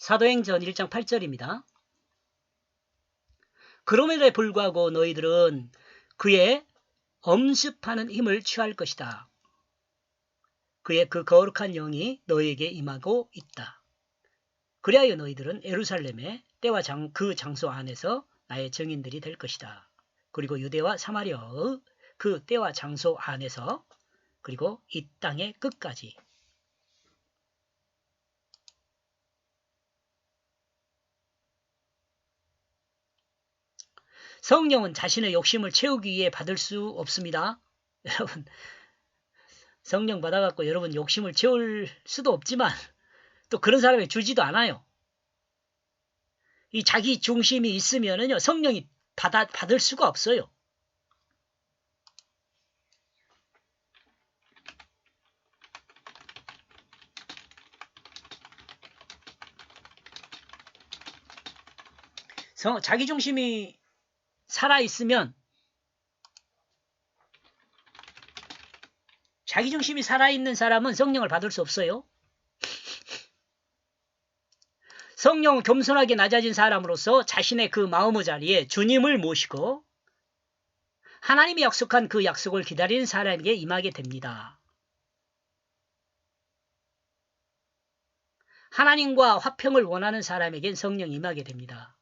사도행전 1장 8절입니다. 그럼에도 불구하고 너희들은 그의 엄습하는 힘을 취할 것이다. 그의 그 거룩한 영이 너희에게 임하고 있다. 그리하여 너희들은 예루살렘의 때와 그 장소 안에서 나의 증인들이 될 것이다. 그리고 유대와 사마리아의 그 때와 장소 안에서 그리고 이 땅의 끝까지. 성령은 자신의 욕심을 채우기 위해 받을 수 없습니다. 여러분, 성령 받아갖고 여러분 욕심을 채울 수도 없지만 또 그런 사람이 주지도 않아요. 이 자기 중심이 있으면은요, 성령이 받을 수가 없어요. 자기 중심이 살아있으면 자기 중심이 살아있는 사람은 성령을 받을 수 없어요. 성령은 겸손하게 낮아진 사람으로서 자신의 그 마음의 자리에 주님을 모시고 하나님이 약속한 그 약속을 기다리는 사람에게 임하게 됩니다. 하나님과 화평을 원하는 사람에겐 성령이 임하게 됩니다.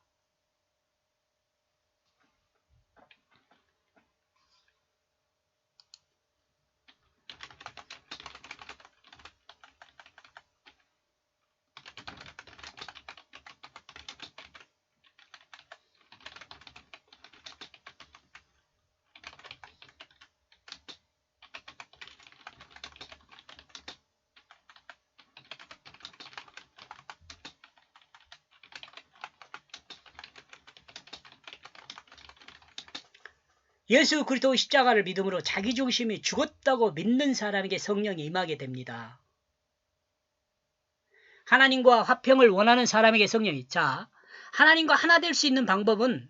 예수 그리스도 십자가를 믿음으로 자기 중심이 죽었다고 믿는 사람에게 성령이 임하게 됩니다. 하나님과 화평을 원하는 사람에게 성령이. 자, 하나님과 하나 될 수 있는 방법은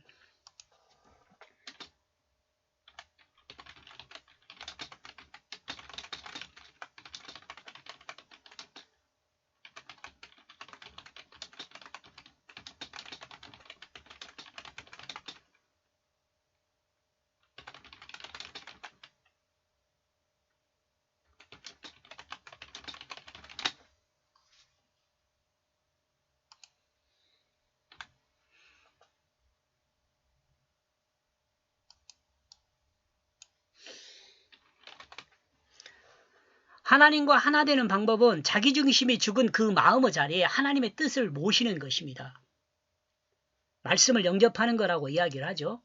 하나님과 하나 되는 방법은 자기 중심이 죽은 그 마음의 자리에 하나님의 뜻을 모시는 것입니다. 말씀을 영접하는 거라고 이야기를 하죠.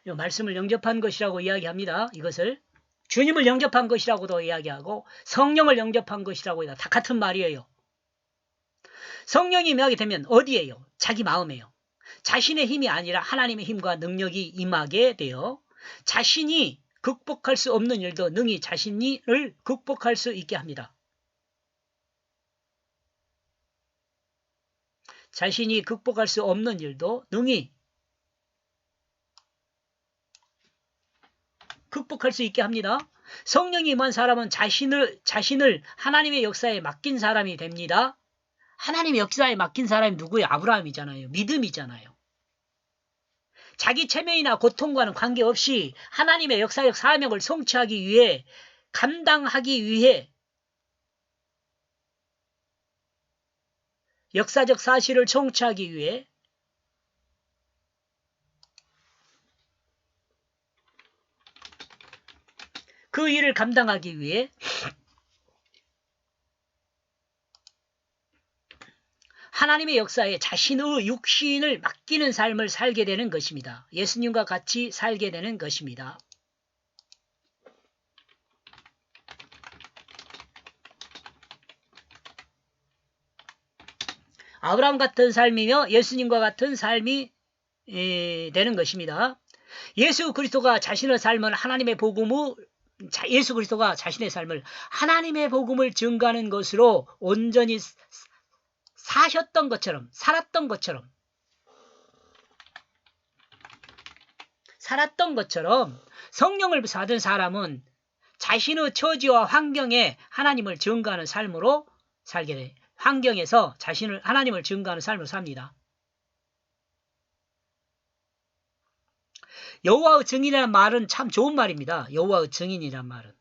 이 말씀을 영접한 것이라고 이야기합니다. 이것을 주님을 영접한 것이라고도 이야기하고 성령을 영접한 것이라고 해요. 다 같은 말이에요. 성령이 임하게 되면 어디예요? 자기 마음이에요. 자신의 힘이 아니라 하나님의 힘과 능력이 임하게 되어 자신이 극복할 수 없는 일도 능히 자신을 극복할 수 있게 합니다. 자신이 극복할 수 없는 일도 능히 극복할 수 있게 합니다. 성령이 임한 사람은 자신을 하나님의 역사에 맡긴 사람이 됩니다. 하나님의 역사에 맡긴 사람이 누구예요? 아브라함이잖아요. 믿음이잖아요. 자기 체면이나 고통과는 관계없이 하나님의 역사적 사명을 성취하기 위해 감당하기 위해 역사적 사실을 성취하기 위해 그 일을 감당하기 위해 하나님의 역사에 자신의 육신을 맡기는 삶을 살게 되는 것입니다. 예수님과 같이 살게 되는 것입니다. 아브라함 같은 삶이며 예수님과 같은 삶이 되는 것입니다. 예수 그리스도가 자신의 삶을 하나님의 복음을 예수 그리스도가 자신의 삶을 하나님의 복음을 증거하는 것으로 온전히 사셨던 것처럼 살았던 것처럼 성령을 받은 사람은 자신의 처지와 환경에 하나님을 증거하는 삶으로 살게 돼. 환경에서 하나님을 증거하는 삶을 삽니다. 여호와의 증인이라는 말은 참 좋은 말입니다. 여호와의 증인이란 말은.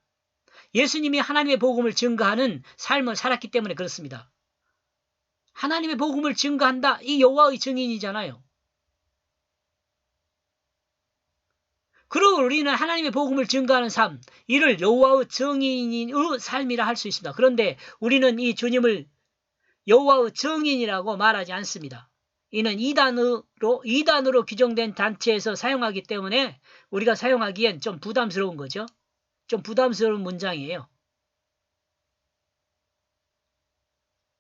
예수님이 하나님의 복음을 증거하는 삶을 살았기 때문에 그렇습니다. 하나님의 복음을 증거한다. 이 여호와의 증인이잖아요. 그리고 우리는 하나님의 복음을 증거하는 삶, 이를 여호와의 증인의 삶이라 할 수 있습니다. 그런데 우리는 이 주님을 여호와의 증인이라고 말하지 않습니다. 이는 이단으로 규정된 단체에서 사용하기 때문에 우리가 사용하기엔 좀 부담스러운 거죠. 좀 부담스러운 문장이에요.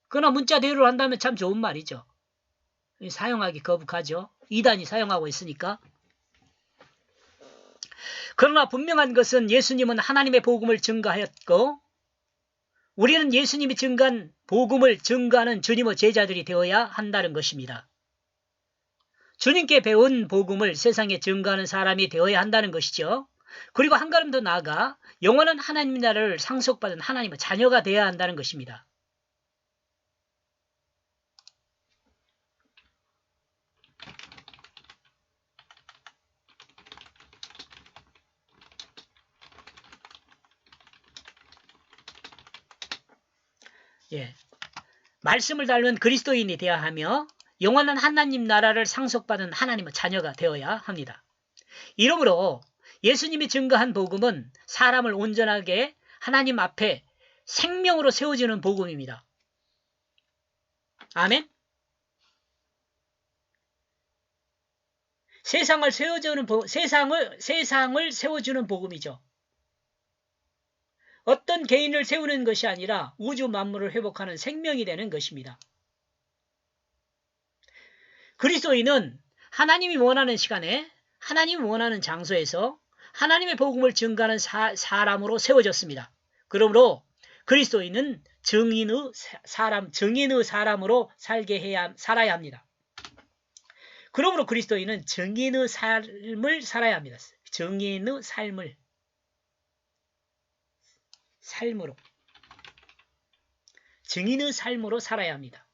그러나 문자대로 한다면 참 좋은 말이죠. 사용하기 거북하죠. 이단이 사용하고 있으니까. 그러나 분명한 것은 예수님은 하나님의 복음을 증거하였고 우리는 예수님이 증거한 복음을 증거하는 주님의 제자들이 되어야 한다는 것입니다. 주님께 배운 복음을 세상에 증거하는 사람이 되어야 한다는 것이죠. 그리고 한 걸음 더 나아가 영원한 하나님 나라를 상속받은 하나님의 자녀가 되어야 한다는 것입니다. 예, 말씀을 닮은 그리스도인이 되어야 하며 영원한 하나님 나라를 상속받은 하나님의 자녀가 되어야 합니다. 이러므로 예수님이 증거한 복음은 사람을 온전하게 하나님 앞에 생명으로 세워주는 복음입니다. 아멘? 세상을 세워주는 복음이죠. 어떤 개인을 세우는 것이 아니라 우주 만물을 회복하는 생명이 되는 것입니다. 그리스도인은 하나님이 원하는 시간에 하나님이 원하는 장소에서 하나님의 복음을 증거하는 사람으로 세워졌습니다. 그러므로 그리스도인은 증인의 사람으로 살아야 합니다. 그러므로 그리스도인은 증인의 삶을 살아야 합니다. 증인의 증인의 삶으로 살아야 합니다.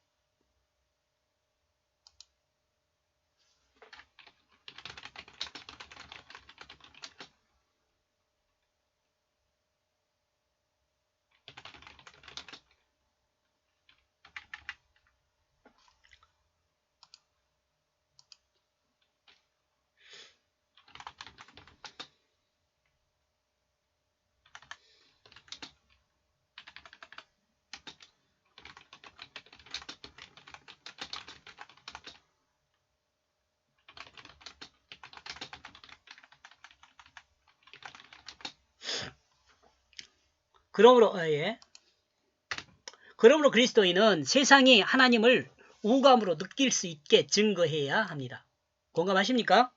그러므로 그리스도인은 세상이 하나님을 오감으로 느낄 수 있게 증거해야 합니다. 공감하십니까?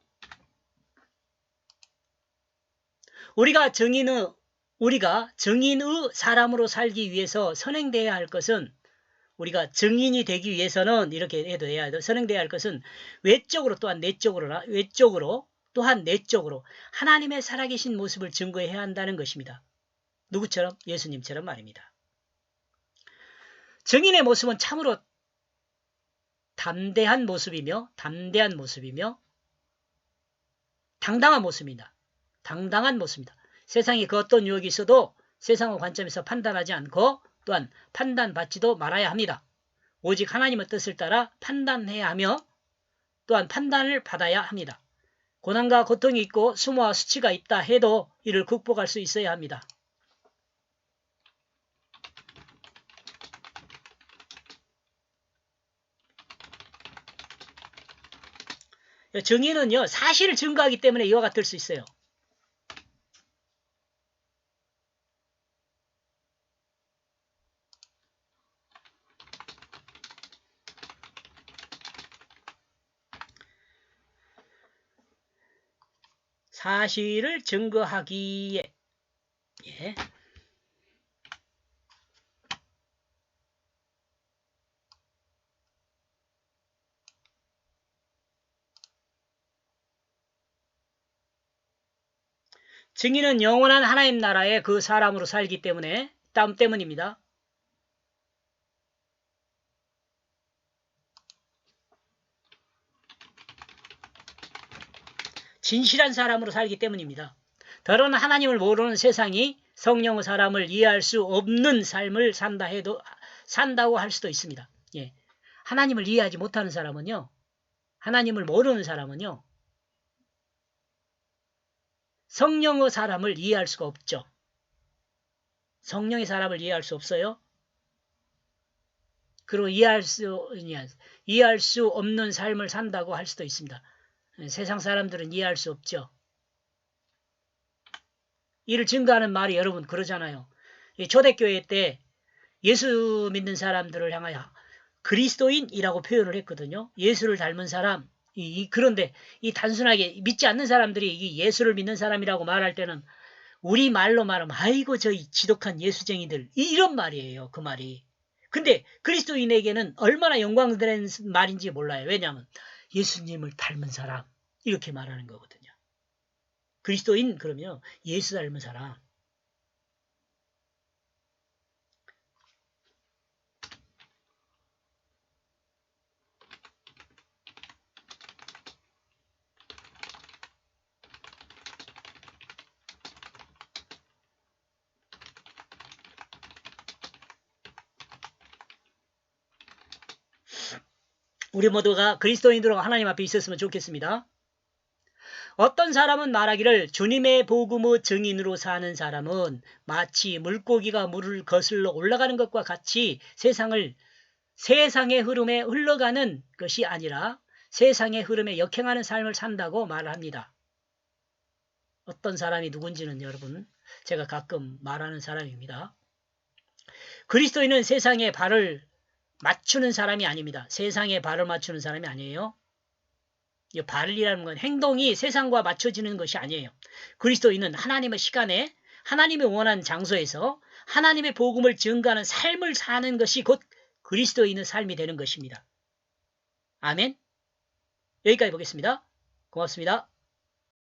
우리가 증인의 사람으로 살기 위해서 선행되어야 할 것은 우리가 증인이 되기 위해서는 이렇게 해도 해야 돼. 선행되어야 할 것은 외적으로 또한 내적으로 하나님의 살아계신 모습을 증거해야 한다는 것입니다. 누구처럼? 예수님처럼 말입니다. 증인의 모습은 참으로 담대한 모습이며 당당한 모습입니다. 세상에 그 어떤 유혹이 있어도 세상의 관점에서 판단하지 않고 또한 판단받지도 말아야 합니다. 오직 하나님의 뜻을 따라 판단해야 하며 또한 판단을 받아야 합니다. 고난과 고통이 있고 수모와 수치가 있다 해도 이를 극복할 수 있어야 합니다. 증인은요, 사실을 증거하기 때문에 이와 같을 수 있어요. 사실을 증거하기에 예. 증인은 영원한 하나님 나라의 그 사람으로 살기 때문입니다. 진실한 사람으로 살기 때문입니다. 더러는 하나님을 모르는 세상이 성령의 사람을 이해할 수 없는 삶을 산다고 할 수도 있습니다. 예. 하나님을 이해하지 못하는 사람은요, 하나님을 모르는 사람은요, 성령의 사람을 이해할 수가 없죠. 성령의 사람을 이해할 수 없어요. 그리고 이해할 수 없는 삶을 산다고 할 수도 있습니다. 세상 사람들은 이해할 수 없죠. 이를 증거하는 말이 여러분 그러잖아요. 초대교회 때 예수 믿는 사람들을 향하여 그리스도인이라고 표현을 했거든요. 예수를 닮은 사람. 그런데 이 단순하게 믿지 않는 사람들이 이 예수를 믿는 사람이라고 말할 때는 우리 말로 말하면 아이고 저 지독한 예수쟁이들 이런 말이에요. 그 말이. 근데 그리스도인에게는 얼마나 영광된 말인지 몰라요. 왜냐하면 예수님을 닮은 사람 이렇게 말하는 거거든요. 그리스도인 그러면 예수 닮은 사람. 우리 모두가 그리스도인으로 하나님 앞에 있었으면 좋겠습니다. 어떤 사람은 말하기를 주님의 복음의 증인으로 사는 사람은 마치 물고기가 물을 거슬러 올라가는 것과 같이 세상의 흐름에 흘러가는 것이 아니라 세상의 흐름에 역행하는 삶을 산다고 말합니다. 어떤 사람이 누군지는 여러분 제가 가끔 말하는 사람입니다. 그리스도인은 세상에 발을 맞추는 사람이 아닙니다. 세상에 발을 맞추는 사람이 아니에요. 이 발이라는 건 행동이 세상과 맞춰지는 것이 아니에요. 그리스도인은 하나님의 시간에 하나님의 원하는 장소에서 하나님의 복음을 증거하는 삶을 사는 것이 곧 그리스도인의 삶이 되는 것입니다. 아멘. 여기까지 보겠습니다. 고맙습니다.